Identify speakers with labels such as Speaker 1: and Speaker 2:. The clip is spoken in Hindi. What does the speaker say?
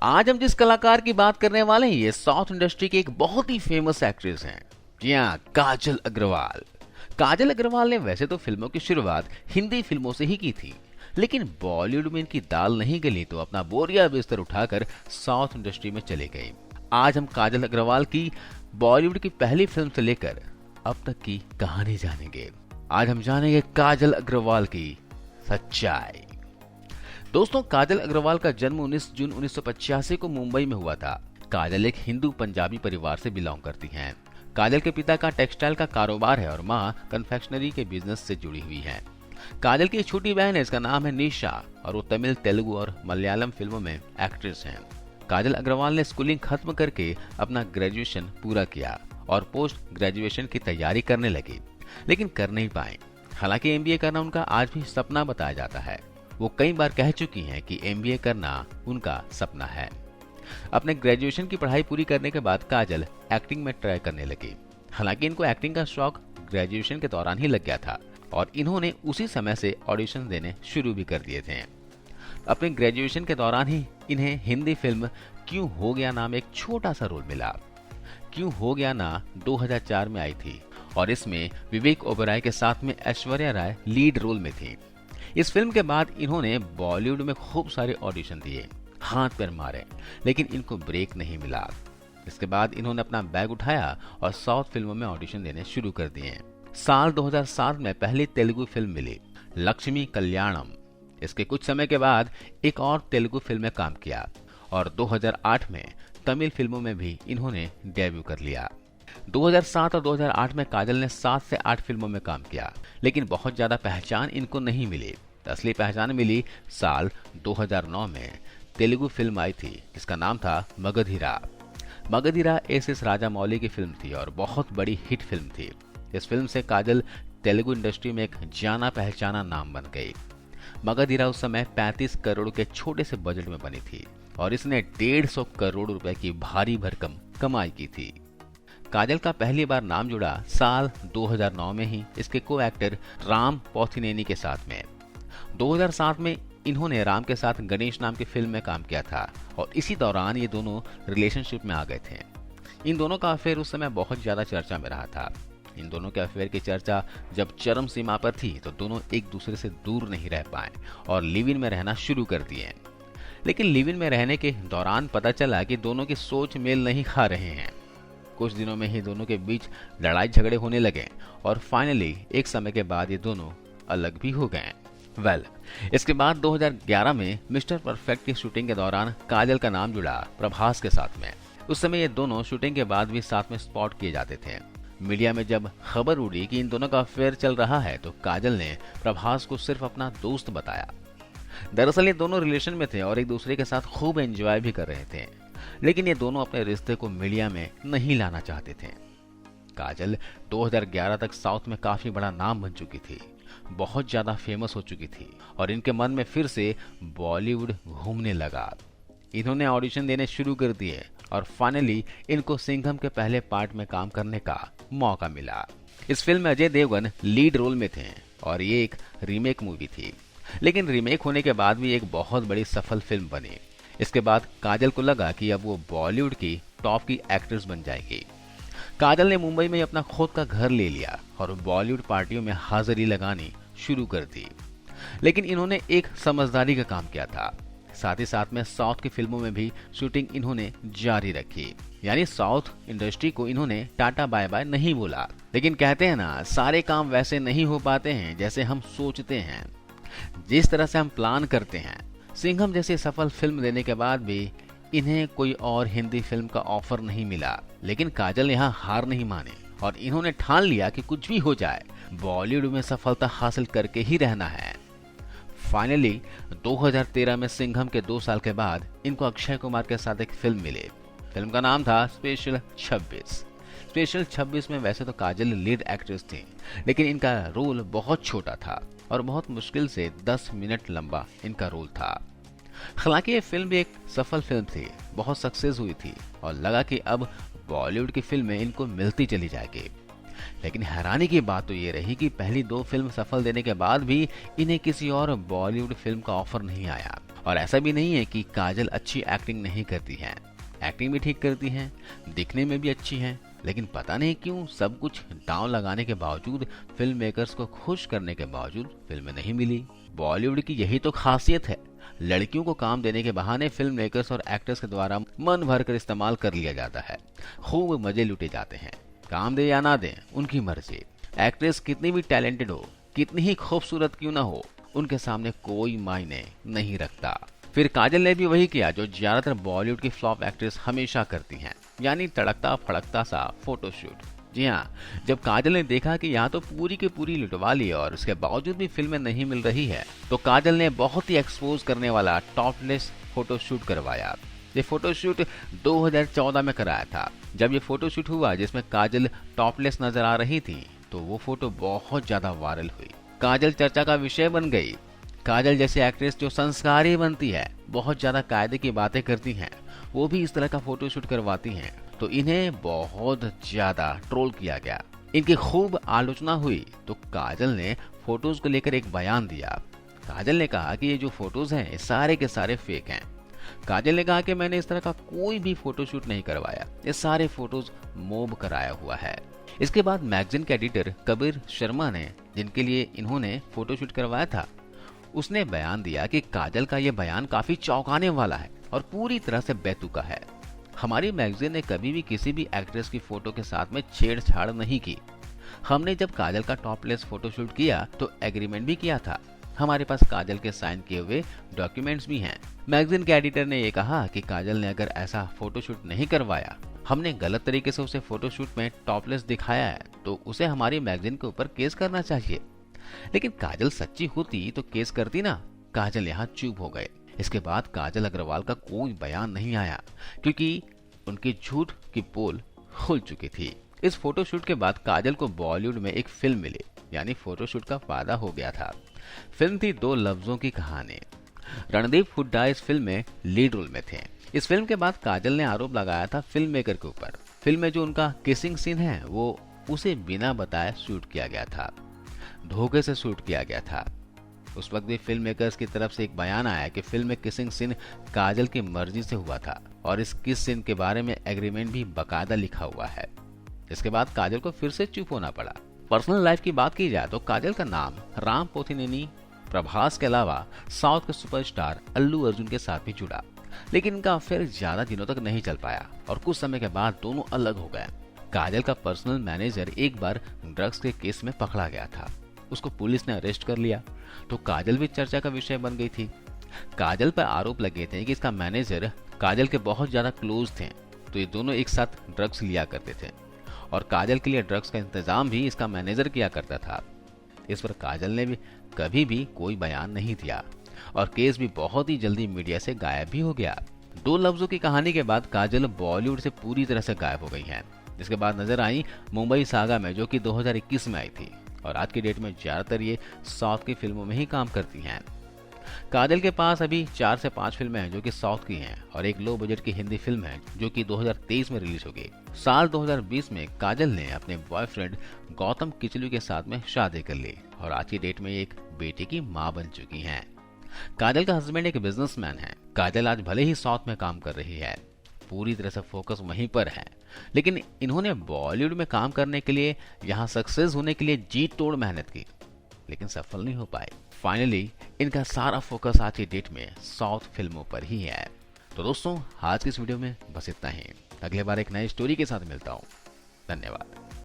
Speaker 1: आज हम जिस कलाकार की बात करने वाले हैं ये साउथ इंडस्ट्री की एक बहुत ही फेमस एक्ट्रेस हैं। जी हाँ, काजल अग्रवाल। काजल अग्रवाल ने वैसे तो फिल्मों की शुरुआत हिंदी फिल्मों से ही की थी, लेकिन बॉलीवुड में इनकी दाल नहीं गली तो अपना बोरिया बिस्तर उठाकर साउथ इंडस्ट्री में चले गई। आज हम काजल अग्रवाल की बॉलीवुड की पहली फिल्म से लेकर अब तक की कहानी जानेंगे। आज हम जानेंगे काजल अग्रवाल की सच्चाई। दोस्तों, काजल अग्रवाल का जन्म 19 जून 1985 को मुंबई में हुआ था। काजल एक हिंदू पंजाबी परिवार से बिलोंग करती हैं। काजल के पिता का टेक्सटाइल का कारोबार है और माँ कन्फेक्शनरी के बिजनेस से जुड़ी हुई है। काजल की एक छोटी बहन है, इसका नाम है निशा और वो तमिल, तेलुगु और मलयालम फिल्मों में एक्ट्रेस हैं। काजल अग्रवाल ने स्कूलिंग खत्म करके अपना ग्रेजुएशन पूरा किया और पोस्ट ग्रेजुएशन की तैयारी करने लगी, लेकिन कर नहीं पाए। हालांकि एमबीए करना उनका आज भी सपना बताया जाता है। वो कई बार कह चुकी हैं कि एमबीए करना उनका सपना है। अपने ग्रेजुएशन की पढ़ाई पूरी करने के बाद काजल एक्टिंग में ट्राई करने लगी। हालांकि इनको एक्टिंग का शौक ग्रेजुएशन के दौरान ही लग गया था और इन्होंने उसी समय से ऑडिशन देने शुरू भी कर दिए थे। अपने ग्रेजुएशन के दौरान ही इन्हें हिंदी फिल्म क्यों हो गया ना में एक छोटा सा रोल मिला। क्यों हो गया ना 2004 में आई थी और इसमें विवेक ओबेरॉय के साथ में ऐश्वर्या राय लीड रोल में थी। इस फिल्म के बाद इन्होंने बॉलीवुड में खूब सारे ऑडिशन दिए, हाथ पैर मारे, लेकिन इनको ब्रेक नहीं मिला। इसके बाद इन्होंने अपना बैग उठाया और साउथ फिल्मों में ऑडिशन देने शुरू कर दिए। साल 2007 में पहली तेलुगु फिल्म मिली, लक्ष्मी कल्याणम। इसके कुछ समय के बाद एक और तेलुगु फिल्म में काम किया और 2008 में तमिल फिल्मों में भी इन्होंने डेब्यू कर लिया। 2007 और 2008 में काजल ने 7 से 8 फिल्मों में काम किया, लेकिन बहुत ज्यादा पहचान इनको नहीं मिली। असली पहचान मिली साल 2009 में। तेलुगु फिल्म आई थी जिसका नाम था मगधीरा। मगधीरा एस राजामौली की फिल्म थी और बहुत बड़ी हिट फिल्म थी। इस फिल्म से काजल तेलुगु इंडस्ट्री में एक जाना पहचाना नाम बन गई। मगधीरा उस समय 35 करोड़ के छोटे से बजट में बनी थी और इसने 150 करोड़ रुपए की भारी भरकम कमाई की थी। काजल का पहली बार नाम जुड़ा साल 2009 में ही इसके को एक्टर राम पोथिनेनी के साथ में। 2007 में इन्होंने राम के साथ गणेश नाम की फिल्म में काम किया था और इसी दौरान ये दोनों रिलेशनशिप में आ गए थे। इन दोनों का अफेयर उस समय बहुत ज्यादा चर्चा में रहा था। इन दोनों के अफेयर की चर्चा जब चरम सीमा पर थी तो दोनों एक दूसरे से दूर नहीं रह पाए और लिव इन में रहना शुरू कर दिए। लेकिन लिव इन में रहने के दौरान पता चला कि दोनों की सोच मेल नहीं खा रहे हैं। कुछ दिनों में ही दोनों के बीच लड़ाई झगड़े होने लगे और फाइनली एक समय के बाद ये दोनों अलग भी हो गए। इसके बाद 2011 में मिस्टर परफेक्ट की शूटिंग के दौरान काजल का नाम जुड़ा प्रभास के साथ में। उस समय ये दोनों शूटिंग के बाद भी साथ में स्पॉट किए जाते थे। मीडिया में जब खबर उड़ी कि इन दोनों का अफेयर चल रहा है तो काजल ने प्रभास को सिर्फ अपना दोस्त बताया। दरअसल ये दोनों रिलेशन में थे और एक दूसरे के साथ खूब एंजॉय भी कर रहे थे, लेकिन ये दोनों अपने रिश्ते को मीडिया में नहीं लाना चाहते थे। काजल 2011 तक साउथ में काफी बड़ा नाम बन चुकी थी, बहुत ज्यादा फेमस हो चुकी थी और इनके मन में फिर से बॉलीवुड घूमने लगा। इन्होंने ऑडिशन देने शुरू कर दिए और फाइनली इनको सिंघम के पहले पार्ट में काम करने का मौका मिला। इस फिल्म में अजय देवगन लीड रोल में थे और ये एक रीमेक मूवी थी, लेकिन रीमेक होने के बाद भी एक बहुत बड़ी सफल फिल्म बनी। इसके बाद काजल को लगा कि अब वो बॉलीवुड की टॉप की एक्ट्रेस बन जाएगी। काजल ने मुंबई में अपना खुद का घर ले लिया और बॉलीवुड पार्टियों में हाजिरी लगानी शुरू कर दी। लेकिन इन्होंने एक समझदारी का काम किया था। साथ ही साथ में साउथ की फिल्मों में भी शूटिंग इन्होंने जारी रखी। यानी साउथ इंडस्ट्री को इन्होंने टाटा बाय बाय नहीं बोला। लेकिन कहते हैं ना, सारे काम वैसे नहीं हो पाते हैं जैसे हम सोचते हैं, जिस तरह से हम प्लान करते हैं। सिंघम जैसी सफल फिल्म देने के बाद भी इन्हें कोई और हिंदी फिल्म का ऑफर नहीं मिला, लेकिन काजल यहाँ हार नहीं माने और इन्होंने ठान लिया कि कुछ भी हो जाए बॉलीवुड में सफलता हासिल करके ही रहना है। फाइनली 2013 में सिंघम के 2 साल के बाद इनको अक्षय कुमार के साथ एक फिल्म मिली। फिल्म का नाम था स्पेशल 26। स्पेशल 26 में वैसे तो काजल लीड एक्ट्रेस थी, लेकिन इनका रोल बहुत छोटा था और बहुत मुश्किल से 10 मिनट लंबा इनका रोल था। हालांकि ये फिल्म भी एक सफल फिल्म थी, बहुत सक्सेस हुई थी और लगा कि अब बॉलीवुड की फिल्में इनको मिलती चली जाएगी। लेकिन हैरानी की बात तो ये रही कि पहली 2 फिल्म सफल देने के बाद भी इन्हें किसी और बॉलीवुड फिल्म का ऑफर नहीं आया और ऐसा भी नहीं है कि काजल अच्छी एक्टिंग नहीं करती हैं, एक्टिंग भी ठीक करती हैं, दिखने में भी अच्छी हैं, लेकिन पता नहीं क्यों सब कुछ दांव लगाने के बावजूद, फिल्म मेकर्स को खुश करने के बावजूद फिल्में नहीं मिली। बॉलीवुड की यही तो खासियत है, लड़कियों को काम देने के बहाने फिल्म मेकर्स और एक्टर्स के द्वारा मन भर कर इस्तेमाल कर लिया जाता है, खूब मजे लूटे जाते हैं। काम दे या ना दे उनकी मर्जी। एक्ट्रेस कितनी भी टैलेंटेड हो, कितनी ही खूबसूरत क्यों ना हो, उनके सामने कोई मायने नहीं रखता। फिर काजल ने भी वही किया जो ज्यादातर बॉलीवुड की फ्लॉप एक्ट्रेस हमेशा करती हैं, यानी तड़कता फड़कता सा फोटोशूट। जी हाँ, जब काजल ने देखा कि यहाँ तो पूरी की पूरी लुटवा ली और उसके बावजूद भी फिल्में नहीं मिल रही है, तो काजल ने बहुत ही एक्सपोज करने वाला टॉपलेस फोटोशूट करवाया। ये फोटोशूट 2014 में कराया था। जब ये फोटोशूट हुआ जिसमें काजल टॉपलेस नजर आ रही थी, तो वो फोटो बहुत ज्यादा वायरल हुई। काजल चर्चा का विषय बन गई। काजल जैसी एक्ट्रेस जो संस्कारी बनती है, बहुत ज्यादा कायदे की बातें करती हैं, वो भी इस तरह का फोटोशूट करवाती हैं, तो इन्हें बहुत ज्यादा ट्रोल किया गया। इनकी खूब आलोचना हुई, तो काजल ने फोटोज को लेकर एक बयान दिया। काजल ने कहा कि ये जो फोटोज हैं, ये सारे के सारे फेक हैं। काजल ने कहा कि मैंने इस तरह का कोई भी फोटोशूट नहीं करवाया, ये सारे फोटोज मोब कराया हुआ है। इसके बाद मैगजीन के एडिटर कबीर शर्मा ने, जिनके लिए इन्होंने फोटोशूट करवाया था, उसने बयान दिया कि काजल का यह बयान काफी चौंकाने वाला है और पूरी तरह से बेतुका है। हमारी मैगजीन ने कभी भी किसी भी एक्ट्रेस की फोटो के साथ में छेड़छाड़ नहीं की। हमने जब काजल का टॉपलेस फोटोशूट किया तो एग्रीमेंट भी किया था। हमारे पास काजल के साइन किए हुए डॉक्यूमेंट्स भी हैं। मैगजीन के एडिटर ने यह कहा कि काजल ने अगर ऐसा फोटोशूट नहीं करवाया, हमने गलत तरीके से उसे फोटोशूट में टॉपलेस दिखाया है, तो उसे हमारी मैगजीन के ऊपर केस करना चाहिए। लेकिन काजल सच्ची होती तो केस करती ना। काजल यहाँ चुप हो गए। इसके बाद काजल अग्रवाल का कोई बयान नहीं आया, क्योंकि उनकी झूठ की पोल खुल चुकी थी। इस फोटोशूट के बाद काजल को बॉलीवुड में एक फिल्म मिली, यानी फोटोशूट का फायदा हो गया था। फिल्म थी दो लफ्जों की कहानी। रणदीप हुड्डा इस फिल्म में लीड रोल में थे। इस फिल्म के बाद काजल ने आरोप लगाया था फिल्म मेकर के ऊपर। फिल्म में जो उनका किसिंग सीन है, वो उसे बिना बताए शूट किया गया था, धोखे से शूट किया गया था। उस वक्त भी फिल्म मेकर्स की तरफ से एक बयान आया कि फिल्म में किसिंग सीन काजल की मर्जी से हुआ था और इस किस सीन के बारे में एग्रीमेंट भी बकायदा लिखा हुआ है। इसके बाद काजल को फिर से चुप होना पड़ा। पर्सनल लाइफ की बात की जाए तो काजल का नाम राम पोथिनेनी, प्रभास के अलावा साउथ के सुपरस्टार अल्लू अर्जुन के साथ भी जुड़ा, लेकिन इनका अफेयर ज्यादा दिनों तक नहीं चल पाया और कुछ समय के बाद दोनों अलग हो गए। काजल का पर्सनल मैनेजर एक बार ड्रग्स के केस में पकड़ा गया था। उसको पुलिस ने अरेस्ट कर लिया, तो काजल भी चर्चा का विषय बन गई थी। काजल पर आरोप लगे थे कि इसका मैनेजर काजल के बहुत ज्यादा क्लोज थे, तो ये दोनों एक साथ ड्रग्स लिया करते थे और काजल के लिए ड्रग्स का इंतजाम भी इसका मैनेजर किया करता था। इस पर काजल ने भी कभी भी कोई बयान नहीं दिया और केस भी बहुत ही जल्दी मीडिया से गायब भी हो गया। दो लफ्जों की कहानी के बाद काजल बॉलीवुड से पूरी तरह से गायब हो गई हैं। इसके बाद नजर आई मुंबई सागा में, जो कि 2021 में आई थी, और आज की डेट में ज्यादातर ये साउथ की फिल्मों में ही काम करती हैं। काजल के पास अभी 4 से 5 फिल्में हैं जो कि साउथ की हैं और एक लो बजट की हिंदी फिल्म है जो कि 2023 में रिलीज होगी। साल 2020 में काजल ने अपने बॉयफ्रेंड गौतम किचलू के साथ में शादी कर ली और आज की डेट में एक बेटे की मां बन चुकी हैं। काजल का हस्बैंड एक बिजनेसमैन है। काजल आज भले ही साउथ में काम कर रही है, पूरी तरह से फोकस वहीं पर है, लेकिन इन्होंने बॉलीवुड में काम करने के लिए, यहाँ सक्सेस होने के लिए जी तोड़ मेहनत की, लेकिन सफल नहीं हो पाए। फाइनली इनका सारा फोकस आज की डेट में साउथ फिल्मों पर ही है। तो दोस्तों, आज की इस वीडियो में बस इतना ही। अगले बार एक नई स्टोरी के साथ मिलता हूँ। धन्यवाद।